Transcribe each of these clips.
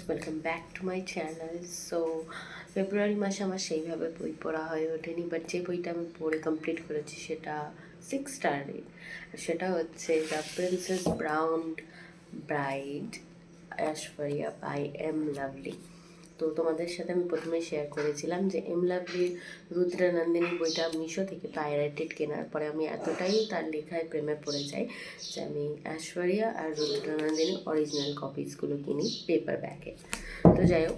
Welcome back to my channel. So ফেব্রুয়ারি মাসে আমার সেইভাবে বই পড়া হয়ে ওঠেনি, বাট যে বইটা আমি পড়ে কমপ্লিট করেছি সেটা 6 স্টারে। সেটা হচ্ছে the princess brown bride Aishwarya by M Lovely. তো তোমাদের সাথে আমি প্রথমে শেয়ার করেছিলাম যে এম লাভলির রুদ্রানন্দিনী বইটা মিশো থেকে পাইরেটেড কেনার পরে আমি এতটাই তার লেখায় প্রেমে পড়ে যাই যে আমি ঐশ্বরিয়া আর রুদ্রানন্দিনীর অরিজিনাল কপিসগুলো কিনি পেপার ব্যাগে। তো যাই হোক,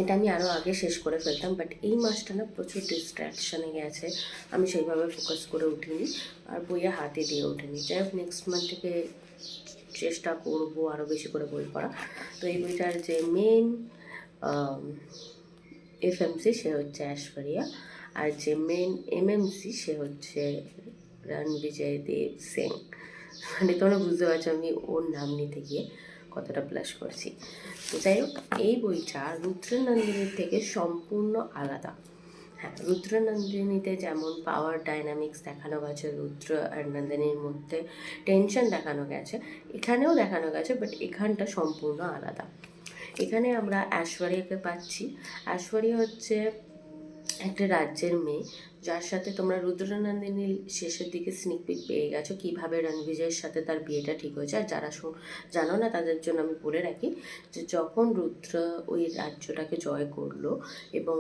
এটা আমি আরও আগে শেষ করে ফেলতাম, বাট এই মাসটা না প্রচুর ডিস্ট্র্যাকশানে গেছে, আমি সেইভাবে ফোকাস করে উঠিনি আর বইয়ে হাতে দিয়ে উঠিনি। যাই হোক, নেক্সট মান্থ থেকে চেষ্টা করবো আরও বেশি করে বই পড়া। তো এই বইটার যে মেন এফএমসি সে হচ্ছে ঐশ্বরিয়া, আর যে মেন এমএমসি সে হচ্ছে রণবিজয় দেব সিং। মানে তোমরা বুঝতে পারছো আমি ওর নাম নিতে গিয়ে কতটা প্লাস করছি। তো যাই হোক, এই বইটা রুদ্রনন্দিনীর থেকে সম্পূর্ণ আলাদা। হ্যাঁ, রুদ্রনন্দিনীতে যেমন পাওয়ার ডাইনামিক্স দেখানো গেছে, রুদ্র আর নন্দিনীর মধ্যে টেনশন দেখানো গেছে, এখানেও দেখানো গেছে, বাট এখানটা সম্পূর্ণ আলাদা। এখানে আমরা ঐশ্বরিয়াকে পাচ্ছি। ঐশ্বরিয়া হচ্ছে একটা রাজ্যের মেয়ে, যার সাথে তোমরা রুদ্রনন্দিনীর শেষের দিকে স্নিক পিক পেয়ে গেছো কীভাবে রণবিজয়ের সাথে তার বিয়েটা ঠিক হয়েছে। আর যারা জানো না তাদের জন্য আমি বলে রাখি যে যখন রুদ্র ওই রাজ্যটাকে জয় করলো এবং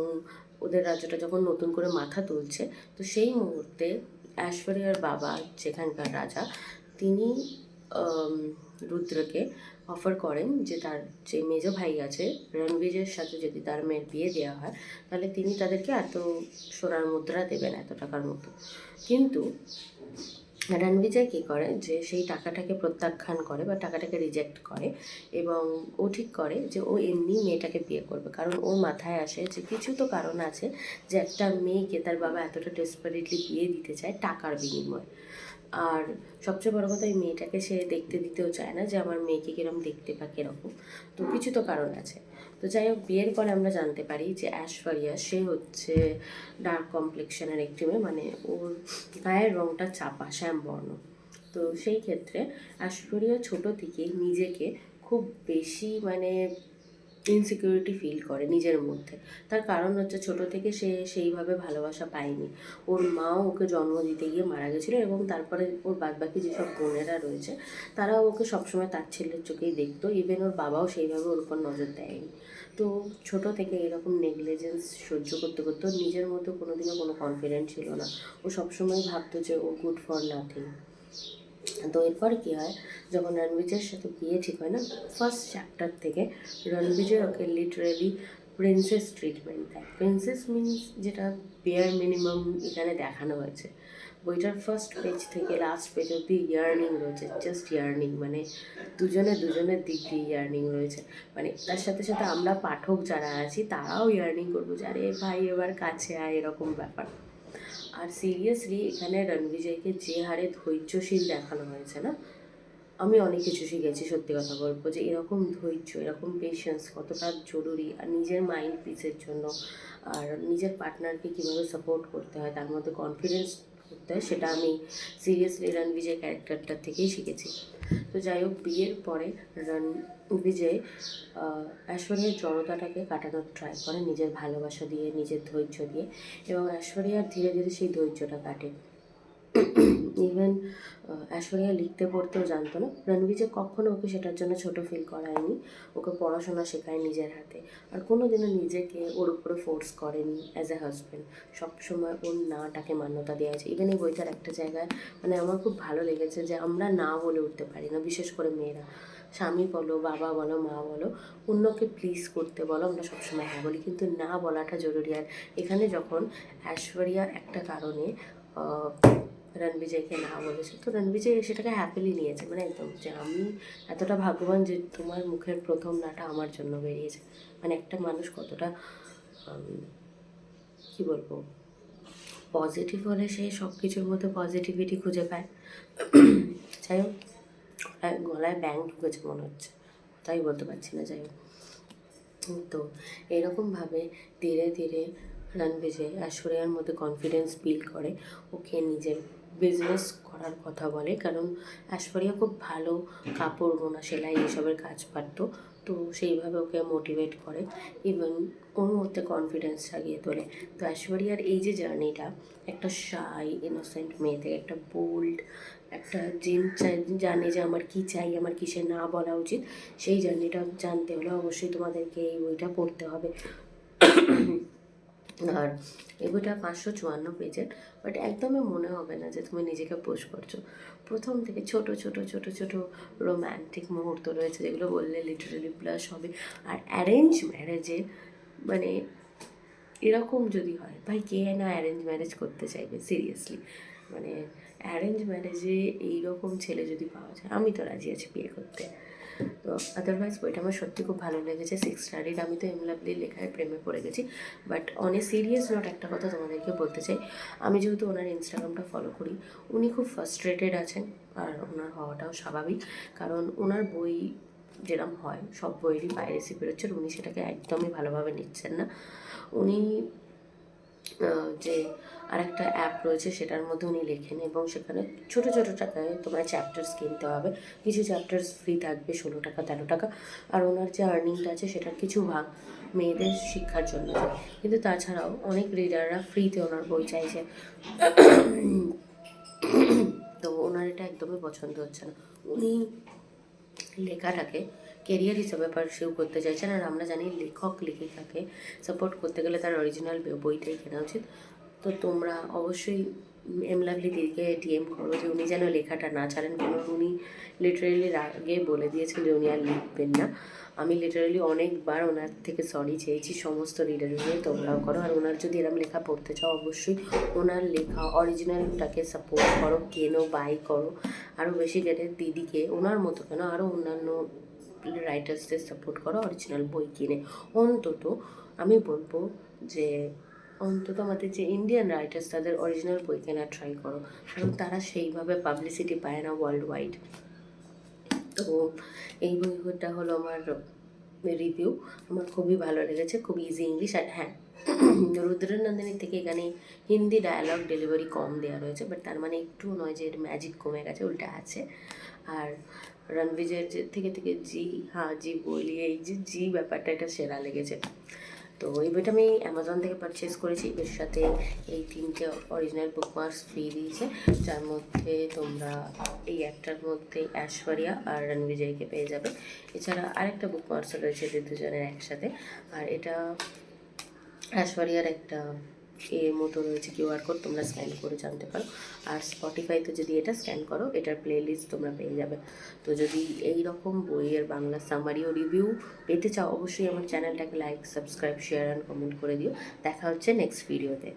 ওদের রাজ্যটা যখন নতুন করে মাথা তুলছে, তো সেই মুহূর্তে ঐশ্বরিয়ার বাবা যেখানকার রাজা, তিনি রুদ্রকে অফার করেন যে তার যে মেজো ভাই আছে রণবিজয়ের সাথে যদি তার মেয়ের বিয়ে দেওয়া হয় তাহলে তিনি তাদেরকে এত সোনার মুদ্রা দেবেন, এত টাকার মতো। কিন্তু রণবিজয় কী করে যে সেই টাকাটাকে প্রত্যাখ্যান করে বা টাকাটাকে রিজেক্ট করে, এবং ও ঠিক করে যে ও এমনি মেয়েটাকে বিয়ে করবে, কারণ ওর মাথায় আসে যে কিছু তো কারণ আছে যে একটা মেয়েকে তার বাবা এতটা ডেসপারেটলি বিয়ে দিতে চায় টাকার বিনিময়ে। আর সবচেয়ে বড় কথা, এই মেয়েটাকে সে দেখতে দিতেও চায় না যে আমার মেয়েকে কীরকম দেখতে বা কীরকম, তো কিছু তো কারণ আছে। তো যাই হোক, বিয়ের পরে আমরা জানতে পারি যে ঐশ্বরিয়া সে হচ্ছে ডার্ক কমপ্লেক্সনের একটি মেয়ে, মানে ওর গায়ের রঙটা চাপা শ্যামবর্ণ। তো সেই ক্ষেত্রে ঐশ্বরিয়া ছোটো থেকেই নিজেকে খুব বেশি মানে ইনসিকিউরিটি ফিল করে নিজের মধ্যে। তার কারণ হচ্ছে ছোটো থেকে সে সেইভাবে ভালোবাসা পায়নি। ওর মাও ওকে জন্ম দিতে গিয়ে মারা গেছিলো, এবং তারপরে ওর বাদবাকি যেসব বোনেরা রয়েছে তারাও ওকে সবসময় তাচ্ছিল্যের চোখেই দেখতো, ইভেন ওর বাবাও সেইভাবে ওর উপর নজর দেয়নি। তো ছোটো থেকে এরকম নেগলিজেন্স সহ্য করতে করতে নিজের মধ্যে কোনোদিনও কোনো কনফিডেন্ট ছিল না। ও সবসময় ভাবতো যে ও গুড ফর নাথিং। তো এরপর কী হয়, যখন রণবিজয়ের সাথে বিয়ে ঠিক হয় না, ফার্স্ট চ্যাপ্টার থেকে রণবিজয় ওকে লিটারেলি প্রিন্সেস ট্রিটমেন্ট দেয়। প্রিন্সেস মিনস যেটা বেয়ার মিনিমাম এখানে দেখানো হয়েছে। বইটার ফার্স্ট পেজ থেকে লাস্ট পেজ অব্দি ইয়ার্নিং রয়েছে, জাস্ট ইয়ার্নিং, মানে দুজনের দিক দিয়ে ইয়ার্নিং রয়েছে। মানে তার সাথে সাথে আমরা পাঠক যারা আছি তারাও ইয়ার্নিং করবো যে আরে ভাই এবার কাছে আয়, এরকম ব্যাপার। আর সিরিয়াসলি এখানে রণবিজয়কে যে হারে ধৈর্যশীল দেখানো হয়েছে না, আমি অনেক কিছু শিখেছি। সত্যি কথা বলবো যে এরকম ধৈর্য, এরকম পেশেন্স কতটা জরুরি, আর নিজের মাইন্ড পিসের জন্য আর নিজের পার্টনারকে কীভাবে সাপোর্ট করতে হয়, তার মধ্যে কনফিডেন্স করতে হয়, সেটা আমি সিরিয়াসলি রণবিজয় ক্যারেক্টারটার থেকেই শিখেছি। তো যাই হোক, বিয়ের পরে রণবিজয় ঐশ্বরিয়ার জড়তাটাকে কাটানোর ট্রাই করে নিজের ভালোবাসা দিয়ে, নিজের ধৈর্য দিয়ে, এবং ঐশ্বরিয়ার ধীরে ধীরে সেই ধৈর্যটা কাটে। ইভেন ঐশ্বরিয়া লিখতে পড়তেও জানতো না, রণবিজয় কখনো ওকে সেটার জন্য ছোটো ফিল করায়নি, ওকে পড়াশোনা শেখায় নিজের হাতে, আর কোনো দিনও নিজেকে ওর উপরে ফোর্স করেনি অ্যাজ এ হাজব্যান্ড। সবসময় ওর নাটাকে মান্যতা দেওয়া আছে। ইভেন এই বইটার একটা জায়গায় মানে আমার খুব ভালো লেগেছে যে আমরা না বলে উঠতে পারি না, বিশেষ করে মেয়েরা, স্বামী বলো, বাবা বলো, মা বলো, অন্যকে প্লিজ করতে বলো, আমরা সবসময় হ্যাঁ বলি, কিন্তু না বলাটা জরুরি। আর এখানে যখন ঐশ্বরিয়া একটা কারণে রণবিজয়কে না বলেছে, তো রণবিজয় সেটাকে হ্যাপিলি নিয়েছে, মানে একদম যে আমি এতটা ভাগ্যবান যে তোমার মুখের প্রথম নাটা আমার জন্য বেরিয়েছে। মানে একটা মানুষ কতটা কী বলবো, পজিটিভ হলে সে সব কিছুর মধ্যে পজিটিভিটি খুঁজে পায়। যাই হোক, গলায় ব্যাং ঢুকেছে মনে হচ্ছে, তাই বলতে পারছি না। যাই হোক, তো এরকমভাবে ধীরে ধীরে রণবিজয় ঐশ্বরিয়ার মধ্যে কনফিডেন্স বিল্ড করে, ওকে নিজের বিজনেস করার কথা বলে, কারণ ঐশ্বরিয়া খুব ভালো কাপড় বোনা, সেলাই এসবের কাজ পারতো। তো সেইভাবে ওকে মোটিভেট করে, ইভেন ওর মধ্যে কনফিডেন্স জাগিয়ে তোলে। তো ঐশ্বরিয়ার এই যে জার্নিটা, একটা শাই ইনোসেন্ট মেয়ে থেকে একটা বোল্ড, একটা জানে যে আমার কি চাই, আমার কিসে না বলা উচিত, সেই জার্নিটা জানতে হলে অবশ্যই তোমাদেরকে এই বইটা পড়তে হবে। আর এই বইটা 554 পেজের, বাট একদমই মনে হবে না যে তুমি নিজেকে পোস্ট করছো। প্রথম থেকে ছোট ছোট ছোট ছোট রোম্যান্টিক মুহূর্ত রয়েছে যেগুলো বললে লিটারালি ব্লাশ হবে। আর অ্যারেঞ্জ ম্যারেজে মানে এরকম যদি হয়, ভাই কে না অ্যারেঞ্জ ম্যারেজ করতে চাইবে সিরিয়াসলি। মানে অ্যারেঞ্জ ম্যারেজে এইরকম ছেলে যদি পাওয়া যায়, আমি তো রাজি আছি বিয়ে করতে। তো আদারওয়াইজ বইটা আমার সত্যি খুব ভালো লেগেছে, 6 স্টারের। আমি তো এমলাভলির লেখায় প্রেমে পড়ে গেছি। But on a serious note একটা কথা তোমাদেরকে বলতে চাই, আমি যেহেতু ওনার ইনস্টাগ্রামটা ফলো করি, উনি খুব ফ্রাস্ট্রেটেড আছেন, আর ওনার হওয়াটাও স্বাভাবিক, কারণ ওনার বই যেরকম হয় সব বইয়েরই পাইরেসি বেরোচ্ছে, উনি সেটাকে একদমই ভালোভাবে নিচ্ছেন না। উনি যে আরেকটা অ্যাপ রয়েছে সেটার মধ্যে উনি লেখেন, এবং সেখানে ছোটো ছোটো টাকায় তোমার চ্যাপ্টার্স কিনতে হবে, কিছু চ্যাপ্টার্স ফ্রি থাকবে 16 টাকা 13 টাকা, আর ওনার যে আর্নিংটা আছে সেটার কিছু ভাগ মেয়েদের শিক্ষার জন্য যায়। কিন্তু তাছাড়াও অনেক রিডাররা ফ্রিতে ওনার বই চাইছে, তো ওনার এটা একদমই পছন্দ হচ্ছে না। উনি লেখাটাকে কেরিয়ার হিসেবে পারসিউ করতে চাইছেন, আর আমরা জানি লেখক লেখিকাকে সাপোর্ট করতে গেলে তার অরিজিনাল বইটাই কেনা উচিত। তো তোমরা অবশ্যই এমলাভলি দিদিকে ডিএম করো যে উনি যেন লেখাটা না ছাড়েন, কারণ উনি লিটারেলি আগে বলে দিয়েছেন যে উনি আর লিখবেন না। আমি লিটারেলি অনেকবার ওনার থেকে সরি চেয়েছি, সমস্ত রিডারকে তোমরাও করো। আর ওনার যদি এরম লেখা পড়তে চাও, অবশ্যই ওনার লেখা অরিজিনালটাকে সাপোর্ট করো, কেনো, বাই করো। আরও বেশি করে দিদিকে ওনার মতো কেন আরও অন্যান্য রাইটার্সদের সাপোর্ট করো অরিজিনাল বই কিনে। অন্তত আমি বলবো যে অন্তত আমাদের যে ইন্ডিয়ান রাইটার্স তাদের অরিজিনাল বই কেনার ট্রাই করো, কারণ তারা সেইভাবে পাবলিসিটি পায় না ওয়ার্ল্ড ওয়াইড। তো এই বইটা হলো আমার রিভিউ, আমার খুবই ভালো লেগেছে, খুব ইজি ইংলিশ। আর হ্যাঁ, রুদ্রনন্দিনী থেকে এখানে হিন্দি ডায়ালগ ডেলিভারি কম দেওয়া রয়েছে, বাট তার মানে একটু নয় যে এর ম্যাজিক কমে গেছে, উল্টা আছে। আর রণবিজয়ের যে থেকে থেকে জি হ্যাঁ জি বলি, এই যে জি ব্যাপারটা, এটা সেরা লেগেছে। তো এই বইটা আমি অ্যামাজন থেকে পারচেস করেছি, এর সাথে এই 3টে অরিজিনাল বুকমার্কস ফ্রি দিয়েছে, যার মধ্যে তোমরা এই একটার মধ্যে ঐশ্বরিয়া আর রণবিজয়কে পেয়ে যাবে। এছাড়া আরেকটা বুকমার্কস রয়েছে যে দুজনের একসাথে, আর এটা ঐশ্বরিয়ার একটা এর মতো রয়েছে কিউআর কোড, তোমরা স্ক্যান করে জানতে পারো। আর স্পটিফাইতে যদি এটা স্ক্যান করো, এটার প্লেলিস্ট তোমরা পেয়ে যাবে। তো যদি এই রকম বইয়ের বাংলা সামারি ও রিভিউ পেতে চাও, অবশ্যই আমার চ্যানেলটাকে like, subscribe, share and comment করে দিও। দেখা হচ্ছে নেক্সট ভিডিওতে।